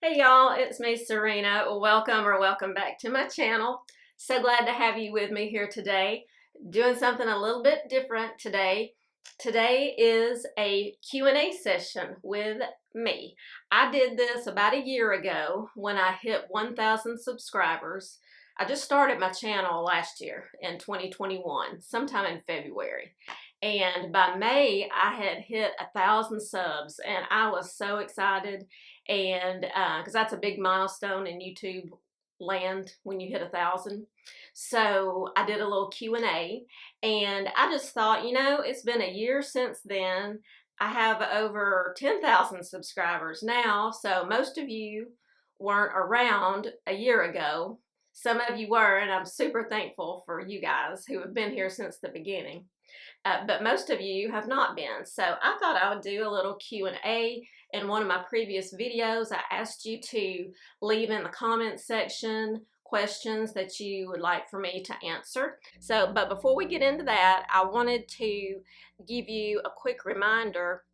Hey y'all, it's me Serena. Welcome back to my channel. So glad to have you with me here today. Doing something a little bit different today. Today is a Q&A session with me. I did this about a year ago when I hit 1,000 subscribers. I just started my channel last year in 2021, sometime in February. And by May, I had hit 1,000 subs and I was so excited. And because that's a big milestone in YouTube land when you hit 1,000. So I did a little Q&A and I just thought, it's been a year since then. I have over 10,000 subscribers now, so most of you weren't around a year ago. Some of you were, and I'm super thankful for you guys who have been here since the beginning. But most of you have not been. So I thought I would do a little Q&A. In one of my previous videos, I asked you to leave in the comments section questions that you would like for me to answer. But before we get into that, I wanted to give you a quick reminder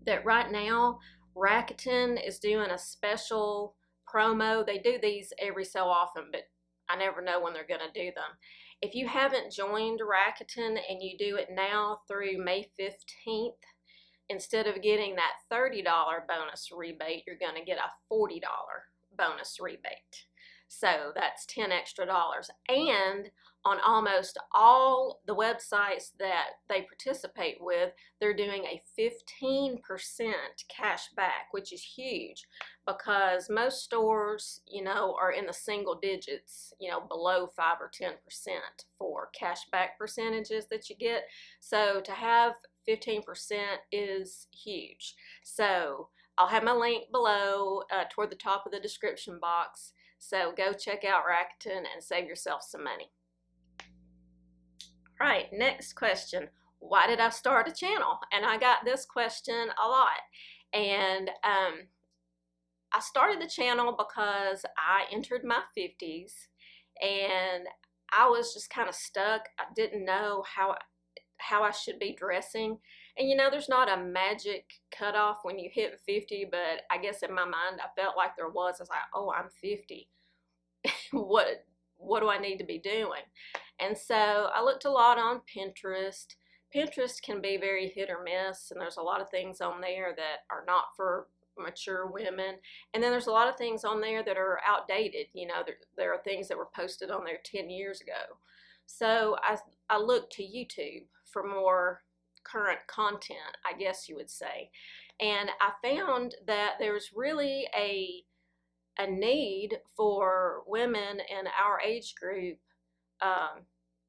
that right now, Rakuten is doing a special promo. They do these every so often, but I never know when they're going to do them. If you haven't joined Rakuten and you do it now through May 15th, instead of getting that $30 bonus rebate, you're going to get a $40 bonus rebate. So that's 10 extra dollars. And on almost all the websites that they participate with, they're doing a 15% cash back, which is huge because most stores, are in the single digits, below 5 or 10% for cash back percentages that you get. So to have 15% is huge. So I'll have my link below toward the top of the description box. So go check out Rakuten and save yourself some money. All right, next question. Why did I start a channel? And I got this question a lot. And I started the channel because I entered my 50s and I was just kind of stuck. I didn't know how I should be dressing. And there's not a magic cutoff when you hit 50, but I guess in my mind I felt like there was. I was like, oh, I'm 50. What do I need to be doing? And so I looked a lot on Pinterest. Pinterest can be very hit or miss, and there's a lot of things on there that are not for mature women. And then there's a lot of things on there that are outdated. There are things that were posted on there 10 years ago. So I looked to YouTube for more current content, I guess you would say. And I found that there's really a need for women in our age group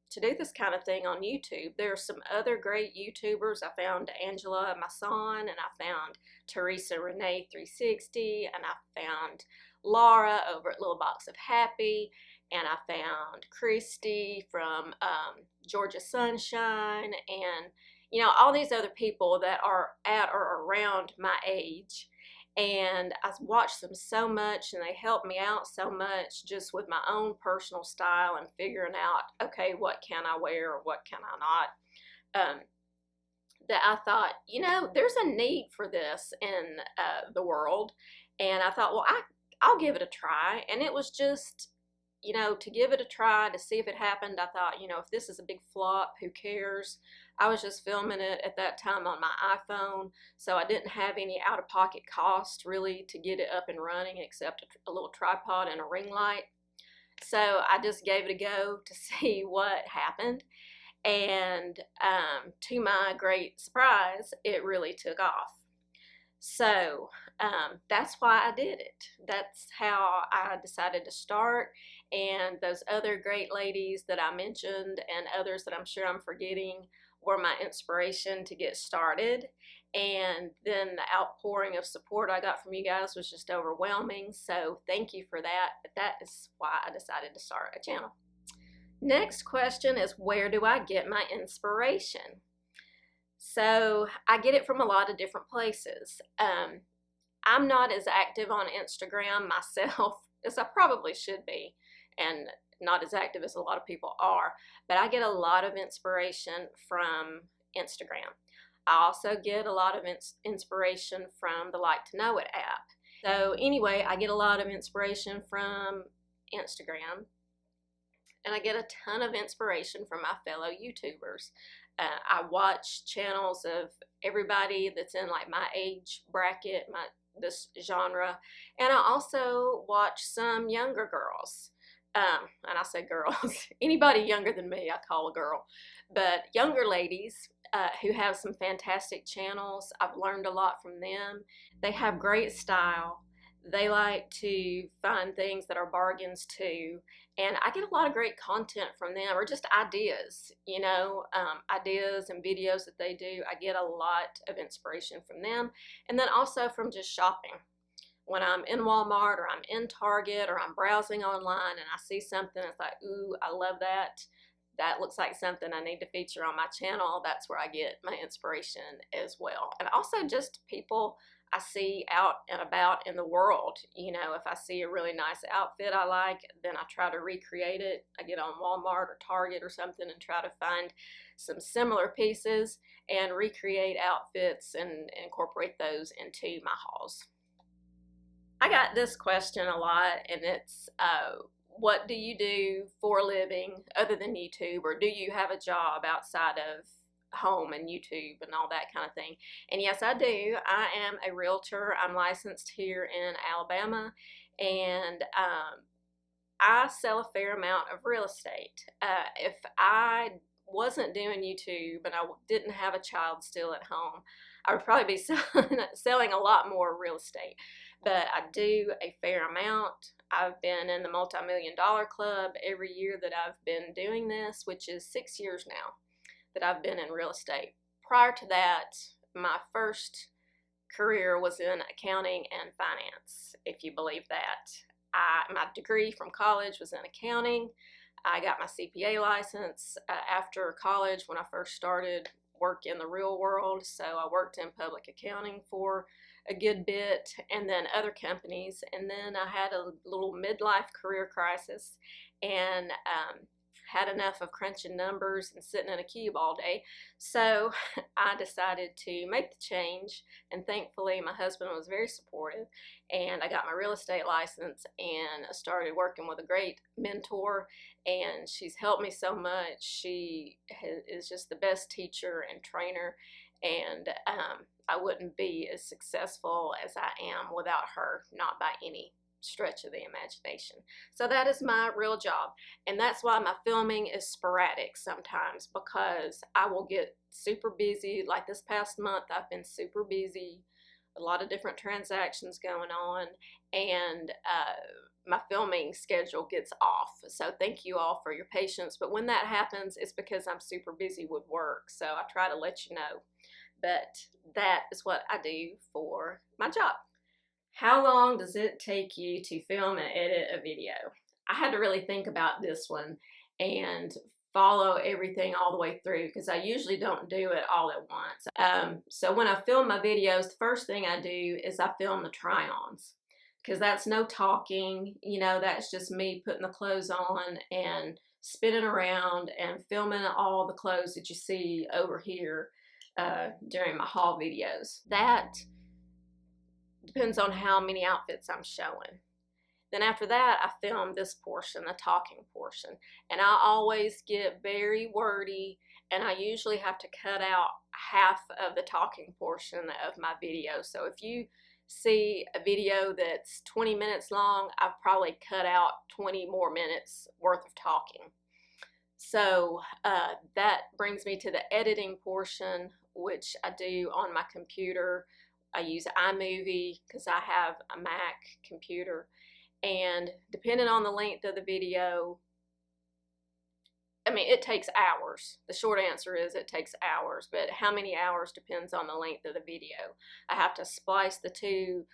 to do this kind of thing on YouTube. There are some other great YouTubers. I found Angela Masson, and I found Teresa Renee 360, and I found Laura over at Little Box of Happy, and I found Christy from Georgia Sunshine, and all these other people that are at or around my age. And I watched them so much, and they helped me out so much just with my own personal style and figuring out, okay, what can I wear or what can I not? That I thought, there's a need for this in the world. And I thought, well, I'll give it a try. And it was just, to give it a try, to see if it happened. I thought, if this is a big flop, who cares? I was just filming it at that time on my iPhone, so I didn't have any out-of-pocket cost really to get it up and running except a little tripod and a ring light. So I just gave it a go to see what happened. And to my great surprise, it really took off. So that's why I did it. That's how I decided to start. And those other great ladies that I mentioned and others that I'm sure I'm forgetting were my inspiration to get started. And then the outpouring of support I got from you guys was just overwhelming. So thank you for that. But that is why I decided to start a channel. Next question is, where do I get my inspiration? So I get it from a lot of different places. I'm not as active on Instagram myself as I probably should be, and not as active as a lot of people are, but I get a lot of inspiration from Instagram. I also get a lot of inspiration from the Like to Know It app. So anyway, I get a lot of inspiration from Instagram, and I get a ton of inspiration from my fellow YouTubers. I watch channels of everybody that's in like my age bracket, this genre, and I also watch some younger girls. And I say girls, anybody younger than me, I call a girl, but younger ladies who have some fantastic channels. I've learned a lot from them. They have great style. They like to find things that are bargains too. And I get a lot of great content from them, or just ideas, ideas and videos that they do. I get a lot of inspiration from them. And then also from just shopping. When I'm in Walmart or I'm in Target or I'm browsing online and I see something, it's like, ooh, I love that. That looks like something I need to feature on my channel. That's where I get my inspiration as well. And also just people I see out and about in the world. If I see a really nice outfit I like, then I try to recreate it. I get on Walmart or Target or something and try to find some similar pieces and recreate outfits and incorporate those into my hauls. I got this question a lot, and it's, what do you do for a living other than YouTube, or do you have a job outside of home and YouTube and all that kind of thing? And yes, I do. I am a realtor. I'm licensed here in Alabama, and I sell a fair amount of real estate. If I wasn't doing YouTube and I didn't have a child still at home, I would probably be selling a lot more real estate. But I do a fair amount. I've been in the multi-million-dollar club every year that I've been doing this, which is 6 years now that I've been in real estate. Prior to that, my first career was in accounting and finance, if you believe that. My degree from college was in accounting. I got my CPA license after college when I first started work in the real world. So I worked in public accounting for a good bit, and then other companies. And then I had a little midlife career crisis and had enough of crunching numbers and sitting in a cube all day. So I decided to make the change, and thankfully my husband was very supportive, and I got my real estate license and I started working with a great mentor, and she's helped me so much. She is just the best teacher and trainer, and I wouldn't be as successful as I am without her, not by any stretch of the imagination. So that is my real job, and that's why my filming is sporadic sometimes, because I will get super busy. Like this past month, I've been super busy, a lot of different transactions going on, and my filming schedule gets off. So thank you all for your patience, but when that happens, it's because I'm super busy with work, so I try to let you know. But that is what I do for my job. How long does it take you to film and edit a video? I had to really think about this one and follow everything all the way through, because I usually don't do it all at once. So when I film my videos, the first thing I do is I film the try-ons, because that's no talking, that's just me putting the clothes on and spinning around and filming all the clothes that you see over here during my haul videos. That depends on how many outfits I'm showing. Then after that, I film this portion, the talking portion, and I always get very wordy, and I usually have to cut out half of the talking portion of my video. So if you see a video that's 20 minutes long, I've probably cut out 20 more minutes worth of talking. So that brings me to the editing portion, which I do on my computer. I use iMovie because I have a Mac computer, and depending on the length of the video, it takes hours. The short answer is it takes hours, but how many hours depends on the length of the video. I have to splice the two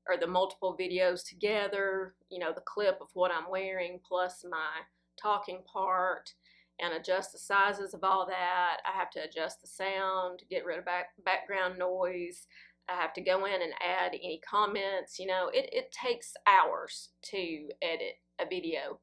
or the multiple videos together, the clip of what I'm wearing plus my talking part, and adjust the sizes of all that. I have to adjust the sound, get rid of background noise. I have to go in and add any comments. It takes hours to edit a video.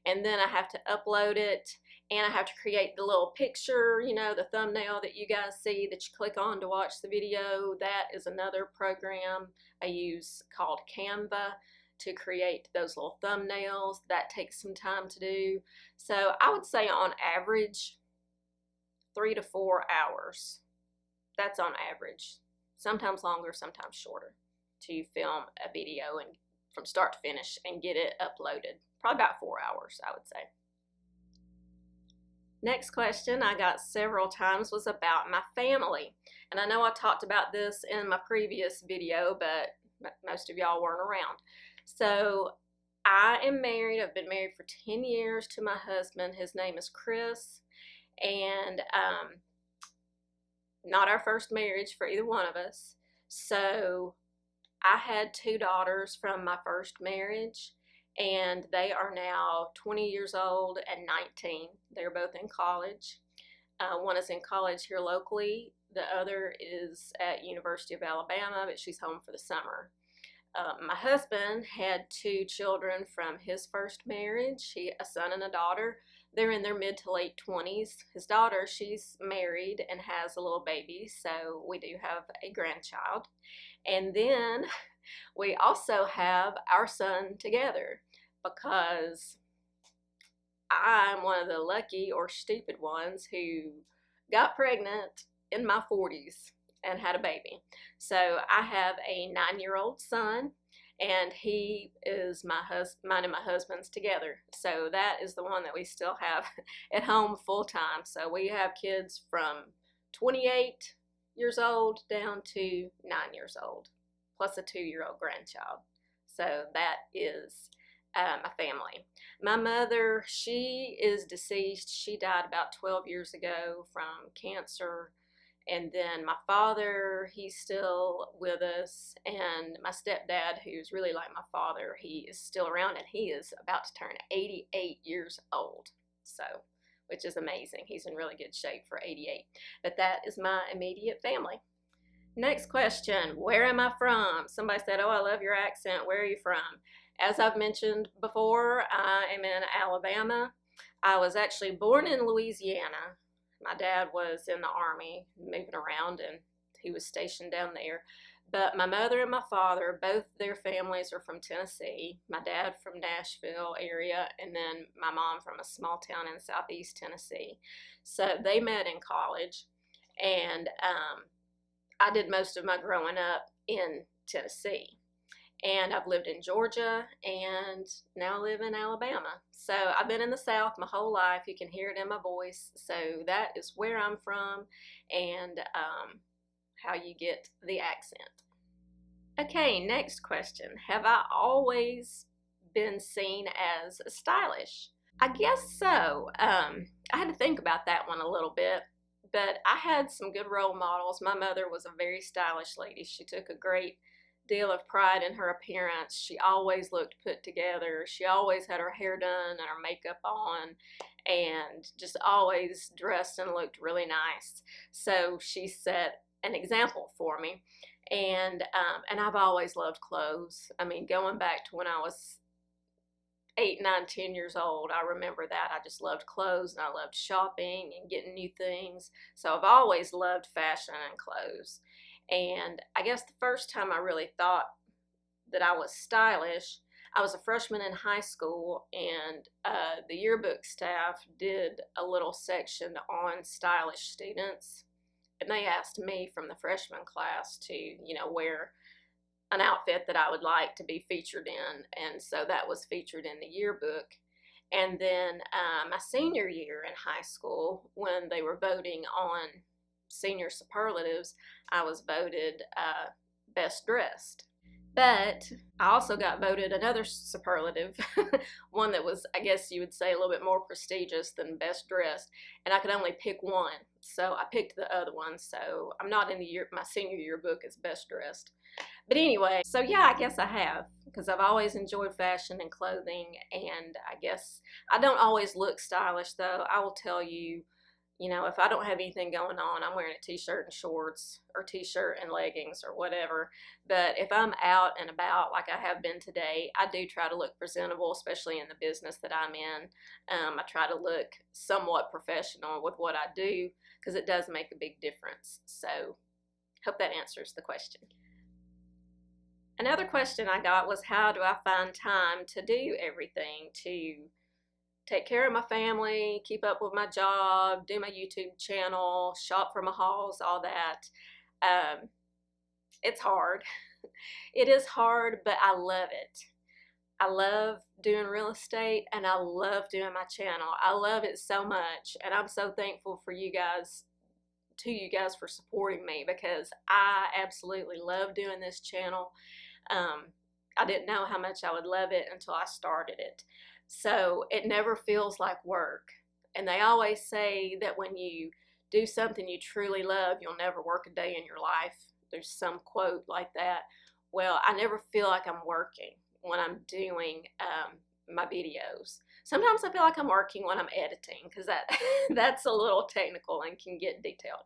And then I have to upload it, and I have to create the little picture, you know, the thumbnail that you guys see that you click on to watch the video. That is another program I use called Canva to create those little thumbnails. That takes some time to do. So I would say on average 3 to 4 hours. That's on average. Sometimes longer, sometimes shorter, to film a video and from start to finish and get it uploaded. Probably about 4 hours, I would say. Next question I got several times was about my family. And I know I talked about this in my previous video, but most of y'all weren't around. So I am married. I've been married for 10 years to my husband. His name is Chris. And not our first marriage for either one of us. So I had 2 daughters from my first marriage, and they are now 20 years old and 19. They're both in college. One is in college here locally. The other is at University of Alabama, but she's home for the summer. My husband had 2 children from his first marriage, a son and a daughter. They're in their mid to late 20s. His daughter, she's married and has a little baby, so we do have a grandchild. And then we also have our son together, because I'm one of the lucky or stupid ones who got pregnant in my 40s and had a baby. So I have a 9-year-old son, and he is mine and my husband's together. So that is the one that we still have at home full time. So we have kids from 28 years old down to 9 years old, plus a 2-year-old grandchild. So that is my family. My mother, she is deceased. She died about 12 years ago from cancer. And then my father, he's still with us, and my stepdad, who's really like my father, he is still around, and he is about to turn 88 years old, so, which is amazing. He's in really good shape for 88. But that is my immediate family. Next question, where am I from? Somebody said, oh, I love your accent. Where are you from? As I've mentioned before, I am in Alabama. I was actually born in Louisiana. My dad was in the Army, moving around, and he was stationed down there. But my mother and my father, both their families are from Tennessee. My dad from Nashville area, and then my mom from a small town in southeast Tennessee. So they met in college, and I did most of my growing up in Tennessee. And I've lived in Georgia, and now I live in Alabama. So I've been in the South my whole life. You can hear it in my voice. So that is where I'm from, and how you get the accent. Okay, next question. Have I always been seen as stylish? I guess so. I had to think about that one a little bit, but I had some good role models. My mother was a very stylish lady. She took a great deal of pride in her appearance. She always looked put together. She always had her hair done and her makeup on, and just always dressed and looked really nice. So she set an example for me, and I've always loved clothes. I mean, going back to when I was 8, 9, 10 years old, I remember that. I just loved clothes, and I loved shopping and getting new things. So I've always loved fashion and clothes. And I guess the first time I really thought that I was stylish, I was a freshman in high school, and the yearbook staff did a little section on stylish students. And they asked me from the freshman class to, you know, wear an outfit that I would like to be featured in. And so that was featured in the yearbook. And then my senior year in high school, when they were voting on senior superlatives, I was voted best dressed. But I also got voted another superlative, one that was, I guess you would say, a little bit more prestigious than best dressed, and I could only pick one, so I picked the other one. So I'm not in my senior yearbook as best dressed. But anyway, so yeah, I guess I have, because I've always enjoyed fashion and clothing, and I guess I don't always look stylish, though. I will tell you, You know, if I don't have anything going on, I'm wearing a t-shirt and shorts or t-shirt and leggings or whatever. But if I'm out and about like I have been today, I do try to look presentable, especially in the business that I'm in. I try to look somewhat professional with what I do because it does make a big difference. So hope that answers the question. Another question I got was, how do I find time to do everything, to take care of my family, keep up with my job, do my YouTube channel, shop for my hauls, all that. It's hard. It is hard, but I love it. I love doing real estate and I love doing my channel. I love it so much, and I'm so thankful for you guys, to you guys, for supporting me, because I absolutely love doing this channel. I didn't know how much I would love it until I started it. So it never feels like work. And they always say that when you do something you truly love, you'll never work a day in your life. There's some quote like that. Well, I never feel like I'm working when I'm doing my videos. Sometimes I feel like I'm working when I'm editing, because that's a little technical and can get detailed.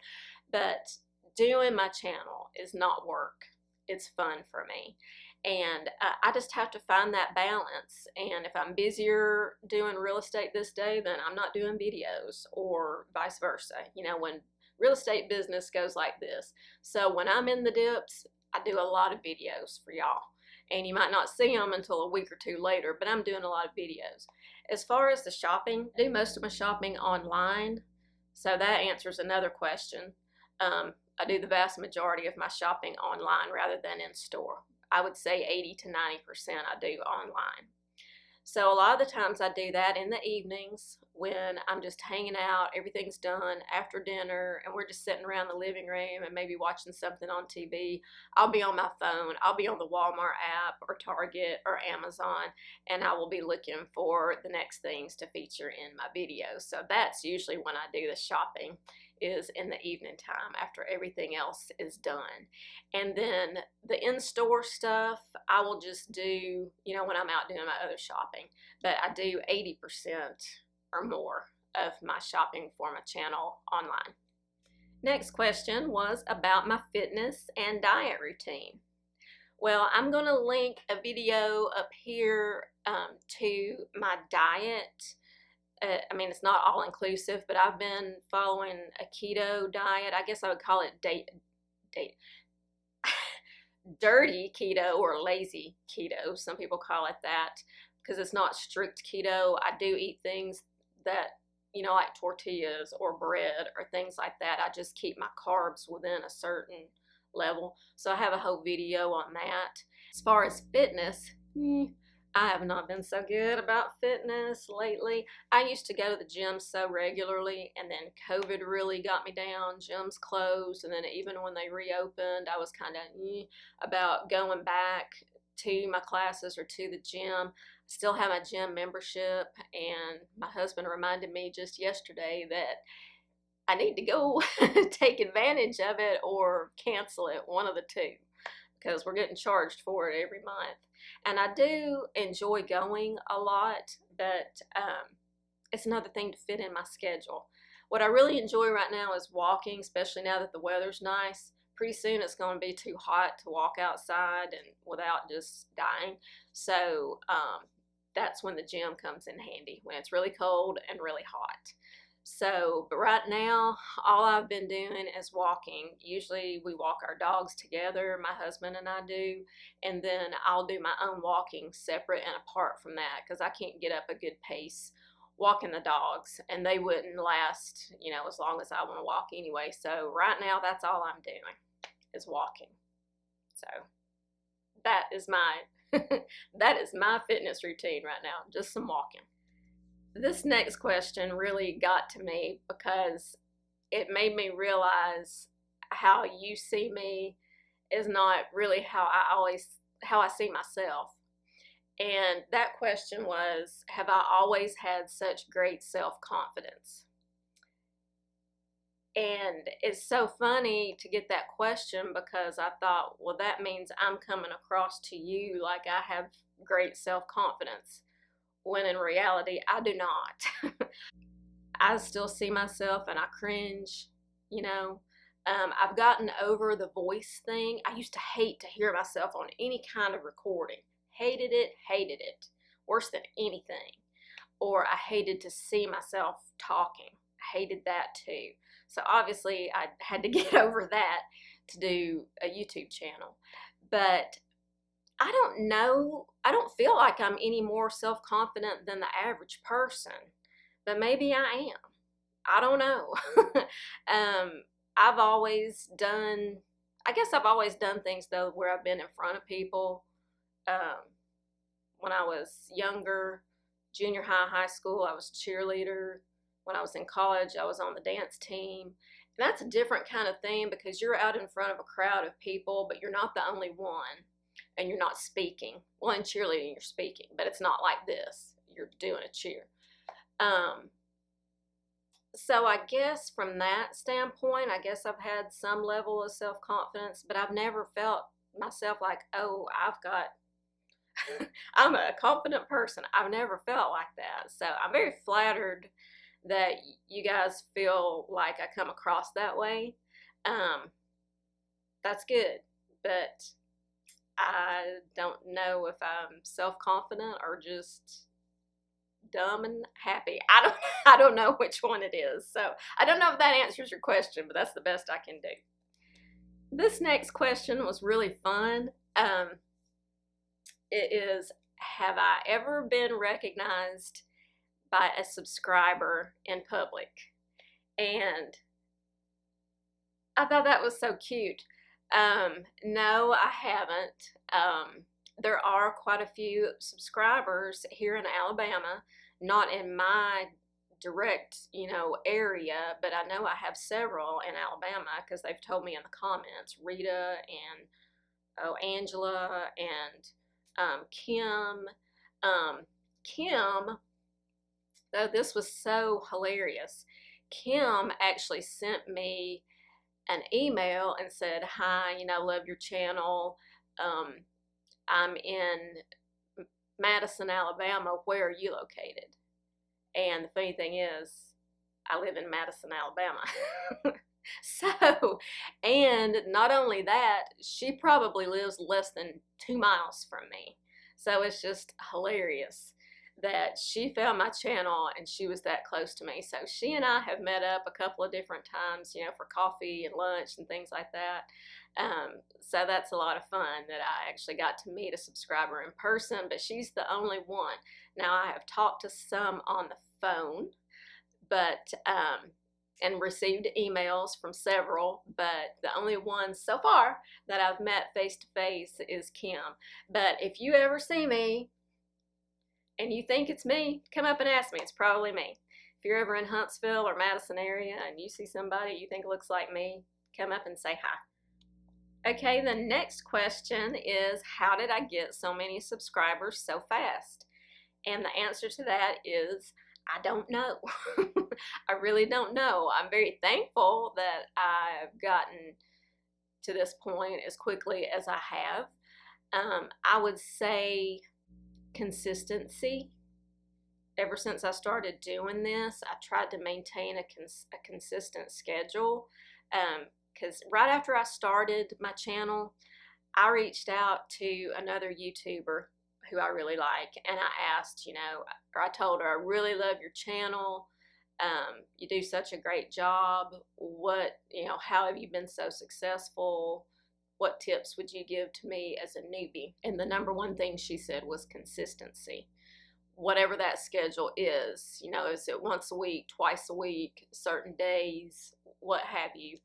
But doing my channel is not work. It's fun for me. And I just have to find that balance. And if I'm busier doing real estate this day, then I'm not doing videos, or vice versa. You know, when real estate business goes like this. So when I'm in the dips, I do a lot of videos for y'all. And you might not see them until a week or two later, but I'm doing a lot of videos. As far as the shopping, I do most of my shopping online. So that answers another question. I do the vast majority of my shopping online rather than in store. I would say 80 to 90% I do online. So a lot of the times I do that in the evenings when I'm just hanging out, everything's done after dinner, and we're just sitting around the living room and maybe watching something on TV. I'll be on my phone, I'll be on the Walmart app or Target or Amazon, and I will be looking for the next things to feature in my videos. So that's usually when I do the shopping, is in the evening time after everything else is done. And then the in-store stuff I will just do, you know, when I'm out doing my other shopping. But I do 80% or more of my shopping for my channel online. Next question was about my fitness and diet routine. Well, I'm going to link a video up here to my diet. I mean, it's not all inclusive, but I've been following a keto diet. I guess I would call it dirty keto or lazy keto. Some people call it that, because it's not strict keto. I do eat things that, you know, like tortillas or bread or things like that. I just keep my carbs within a certain level. So I have a whole video on that. As far as fitness, I have not been so good about fitness lately. I used to go to the gym so regularly, and then COVID really got me down. Gyms closed, and then even when they reopened, I was kind of about going back to my classes or to the gym. I still have my gym membership, and my husband reminded me just yesterday that I need to go take advantage of it or cancel it, one of the two, because we're getting charged for it every month. And I do enjoy going a lot, but it's another thing to fit in my schedule. What I really enjoy right now is walking, especially now that the weather's nice. Pretty soon it's going to be too hot to walk outside and without just dying. So that's when the gym comes in handy, when it's really cold and really hot. So, but right now, all I've been doing is walking. Usually we walk our dogs together, my husband and I do, and then I'll do my own walking separate and apart from that, because I can't get up a good pace walking the dogs, and they wouldn't last, you know, as long as I want to walk anyway. So right now, that's all I'm doing, is walking. So that is my that is my fitness routine right now, just some walking. This next question really got to me because it made me realize how you see me is not really how I see myself. And that question was, have I always had such great self-confidence? And it's so funny to get that question, because I thought, well, that means I'm coming across to you like I have great self-confidence, when in reality, I do not. I still see myself and I cringe, you know. I've gotten over the voice thing. I used to hate to hear myself on any kind of recording. Hated it. Worse than anything. Or I hated to see myself talking. I hated that too. So obviously I had to get over that to do a YouTube channel. But I don't know, I don't feel like I'm any more self-confident than the average person. But maybe I am. I don't know. I've always done, I guess I've always done things though where I've been in front of people. When I was younger, junior high, high school, I was a cheerleader. When I was in college, I was on the dance team. And that's a different kind of thing because you're out in front of a crowd of people, but you're not the only one. And you're not speaking. Well, in cheerleading, you're speaking, but it's not like this. You're doing a cheer. So I guess from that standpoint, I guess I've had some level of self-confidence, but I've never felt myself like, oh, I've got, I'm a confident person. I've never felt like that. So I'm very flattered that you guys feel like I come across that way. That's good, but I don't know if I'm self-confident or just dumb and happy. I don't know which one it is. So I don't know if that answers your question, but that's the best I can do. This next question was really fun. It is, have I ever been recognized by a subscriber in public? And I thought that was so cute. No, I haven't. There are quite a few subscribers here in Alabama, not in my direct, area, but I know I have several in Alabama because they've told me in the comments. Rita and Angela and Kim. Kim, though, this was so hilarious. Kim actually sent me an email and said, hi, love your channel. I'm in Madison, Alabama. Where are you located? And the funny thing is, I live in Madison, Alabama. So, and not only that, she probably lives less than 2 miles from me. So it's just hilarious that she found my channel and she was that close to me. So she and I have met up a couple of different times, for coffee and lunch and things like that. So that's a lot of fun that I actually got to meet a subscriber in person, but she's the only one. Now I have talked to some on the phone, but, and received emails from several, but the only one so far that I've met face to face is Kim. But if you ever see me, and you think it's me, come up and ask me. It's probably me. If you're ever in Huntsville or Madison area and you see somebody you think looks like me, come up and say hi. Okay, the next question is, how did I get so many subscribers so fast? And the answer to that is, I don't know. I really don't know. I'm very thankful that I've gotten to this point as quickly as I have. I would say consistency. Ever since I started doing this, I tried to maintain a consistent schedule. Because right after I started my channel, I reached out to another YouTuber who I really like, and I asked, or I told her, I really love your channel. You do such a great job. How have you been so successful? What tips would you give to me as a newbie? And the number one thing she said was consistency. Whatever that schedule is, is it once a week, twice a week, certain days, what have you,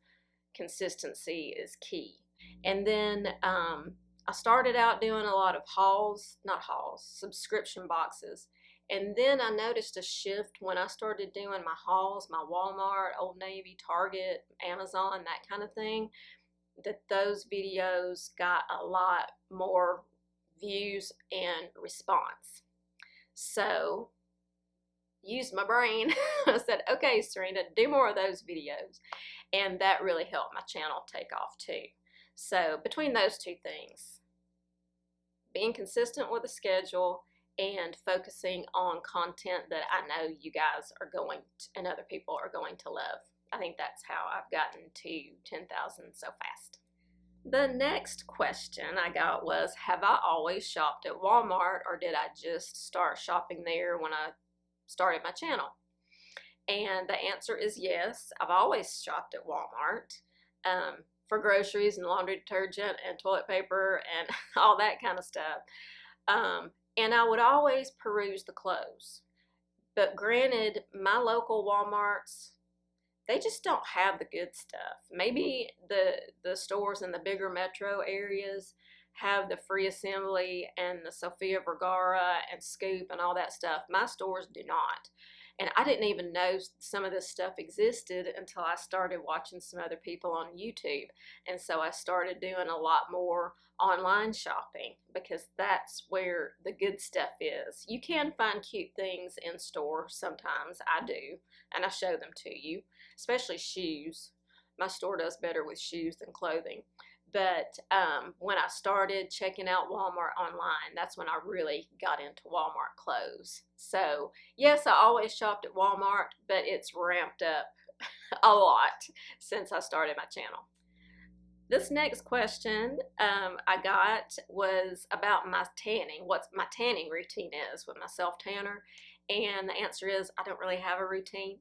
consistency is key. And then I started out doing a lot of subscription boxes. And then I noticed a shift when I started doing my hauls, my Walmart, Old Navy, Target, Amazon, that kind of thing, that those videos got a lot more views and response. So, used my brain. I said, okay, Serena, do more of those videos. And that really helped my channel take off too. So, between those two things, being consistent with a schedule and focusing on content that I know you guys are going to, and other people are going to love. I think that's how I've gotten to 10,000 so fast. The next question I got was, have I always shopped at Walmart, or did I just start shopping there when I started my channel? And the answer is yes. I've always shopped at Walmart for groceries and laundry detergent and toilet paper and all that kind of stuff. And I would always peruse the clothes. But granted, my local Walmarts, they just don't have the good stuff. Maybe the stores in the bigger metro areas have the Free Assembly and the Sofia Vergara and Scoop and all that stuff. My stores do not. And I didn't even know some of this stuff existed until I started watching some other people on YouTube. And so I started doing a lot more online shopping, because that's where the good stuff is. You can find cute things in store sometimes. I do, and I show them to you, especially shoes. My store does better with shoes than clothing. But when I started checking out Walmart online, that's when I really got into Walmart clothes. So yes, I always shopped at Walmart, but it's ramped up a lot since I started my channel. This next question I got was about my tanning, what my tanning routine is with my self-tanner. And the answer is, I don't really have a routine.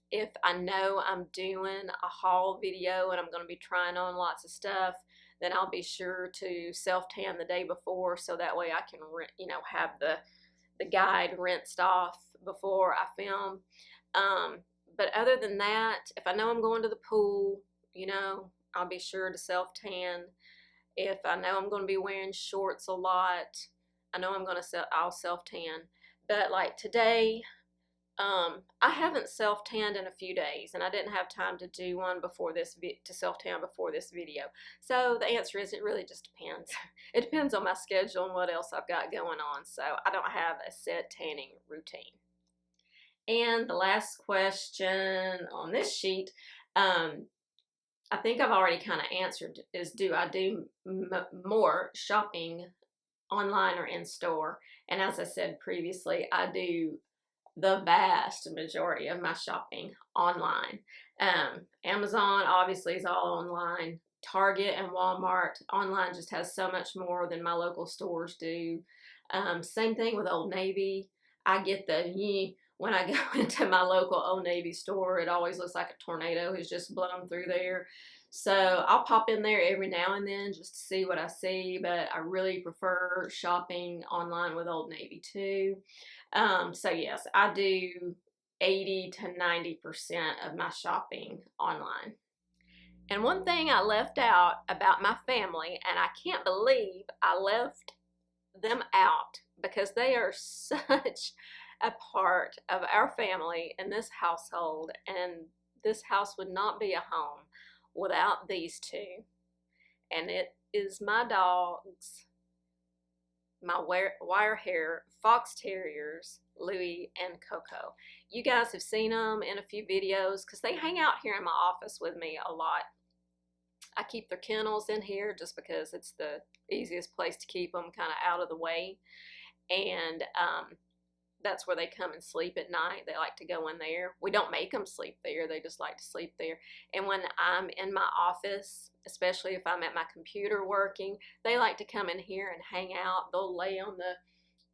If I know I'm doing a haul video and I'm going to be trying on lots of stuff, then I'll be sure to self-tan the day before, so that way I can, have the guide rinsed off before I film. But other than that, if I know I'm going to the pool, I'll be sure to self-tan. If I know I'm going to be wearing shorts a lot, I know I'll self-tan. But like today, I haven't self-tanned in a few days, and I didn't have time to do one to self-tan before this video. So the answer is, it really just depends. It depends on my schedule and what else I've got going on. So I don't have a set tanning routine. And the last question on this sheet, I think I've already kind of answered, is do I do more shopping online or in store? And as I said previously, I do the vast majority of my shopping online. Amazon obviously is all online. Target and Walmart online just has so much more than my local stores do. Same thing with Old Navy. I get when I go into my local Old Navy store, it always looks like a tornado has just blown through there. So I'll pop in there every now and then just to see what I see, but I really prefer shopping online with Old Navy too. So yes, I do 80 to 90% of my shopping online. And one thing I left out about my family, and I can't believe I left them out, because they are such a part of our family in this household, and this house would not be a home without these two. And it is my dogs, my wire hair fox terriers, Louie and Coco. You guys have seen them in a few videos because they hang out here in my office with me a lot. I keep their kennels in here just because it's the easiest place to keep them kind of out of the way. And that's where they come and sleep at night. They like to go in there. We don't make them sleep there. They just like to sleep there. And when I'm in my office, especially if I'm at my computer working, they like to come in here and hang out. They'll lay on the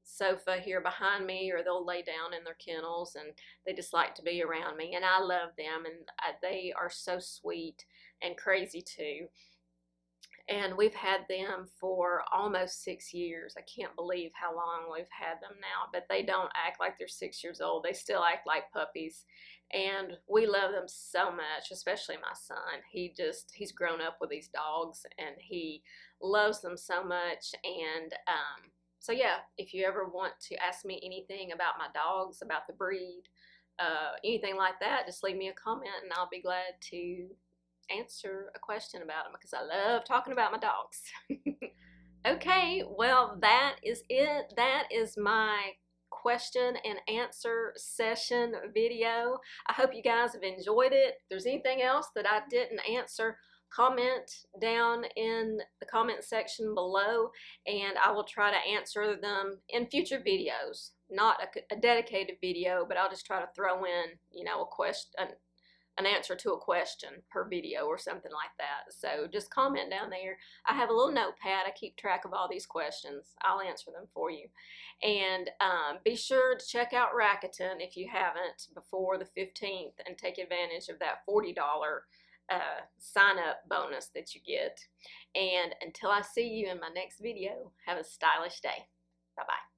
sofa here behind me, or they'll lay down in their kennels, and they just like to be around me. And I love them, and they are so sweet and crazy too. And we've had them for almost 6 years. I can't believe how long we've had them now, but they don't act like they're 6 years old. They still act like puppies, and we love them so much, especially my son. He's grown up with these dogs, and he loves them so much. And so yeah, if you ever want to ask me anything about my dogs, about the breed, anything like that, just leave me a comment, and I'll be glad to answer a question about them, because I love talking about my dogs. Okay, well, that is it. That is my question and answer session video. I hope you guys have enjoyed it. If there's anything else that I didn't answer, comment down in the comment section below, and I will try to answer them in future videos. Not a dedicated video, but I'll just try to throw in, you know, a question, an answer to a question per video or something like that. So just comment down there. I have a little notepad. I keep track of all these questions. I'll answer them for you. And be sure to check out Rakuten if you haven't before the 15th and take advantage of that $40 sign up bonus that you get. And until I see you in my next video, have a stylish day. Bye bye.